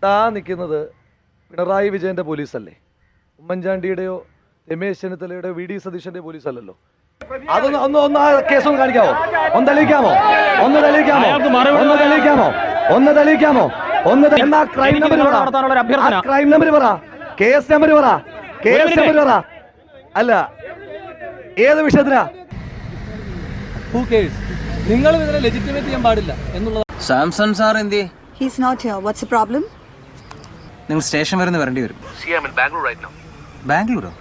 നിൽക്കുന്നത് പിണറായി വിജയന്റെ പോലീസല്ലേ? ഉമ്മൻചാണ്ടിയുടെയോ Ramesh ചെന്നിത്തലയുടെയോ V D സതീശന്റെ പോലീസ് അല്ലല്ലോ. അതൊന്ന് ഒന്ന് ആ കേസ് ഒന്ന് കാണിക്കാമോ? ഒന്ന് തെളിയിക്കാമോ? ക്രൈം നമ്പർ പറ, കേസ് നമ്പർ പറ. അല്ല, ഏത് വിഷയത്തിനാ? നിങ്ങൾ ഇതിനെ ലെജിറ്റിമേറ്റ് ചെയ്യാൻ പാടില്ല എന്നുള്ളത്. സാംസൺ സാർ എന്തിയെ? He's not here. What's the problem? നിങ്ങൾ സ്റ്റേഷൻ വരെ വരേണ്ടി വരും. ബാംഗ്ലൂരോ?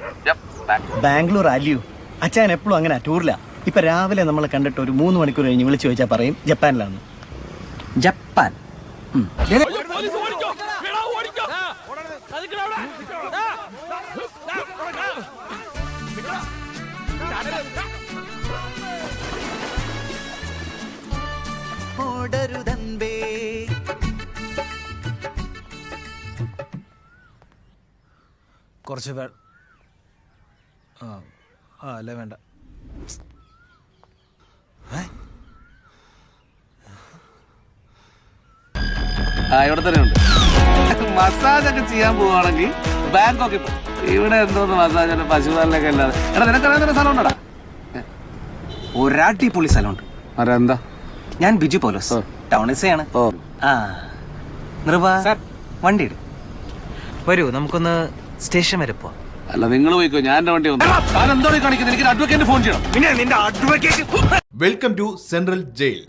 ബാംഗ്ലൂർ അല്ലയോ അച്ഛൻ എപ്പോഴും അങ്ങനെ ടൂറില്ല. ഇപ്പൊ രാവിലെ നമ്മൾ കണ്ടിട്ട് ഒരു 3 മണിക്കൂർ കഴിഞ്ഞ് വിളിച്ചു ചോദിച്ചാൽ പറയും ജപ്പാനിലാണ്. ജപ്പാൻ. കുറച്ച് അല്ലേ വേണ്ട. ഇവിടെ തന്നെ ഉണ്ട്. മസാജ് ഒക്കെ ചെയ്യാൻ പോവാണെങ്കിൽ ബാങ്കോക്കിൽ പോകും. ഇവിടെ എന്തോന്ന് മസാജ് പശുപാലൊക്കെ അല്ലാതെ. എടാ നിനക്കറിയാവുന്ന സ്ഥലം ഉണ്ടടാ? ഒരാട്ടി പൊളി സ്ഥലമുണ്ട്. അതെന്താ? ഞാൻ ബിജു പോലോസ്, ടൗണിസയാണ്. വണ്ടി ഇടും. വരൂ, നമുക്കൊന്ന് സ്റ്റേഷൻ വരെ പോവാം. അല്ല, നിങ്ങൾ പോയിക്കോ, ഞാൻ എന്റെ വണ്ടി വന്നു. എന്തോ കാണിക്കുന്നത്? എനിക്ക് അഡ്വക്കേറ്റ് ഫോൺ ചെയ്യണം. Welcome to central jail.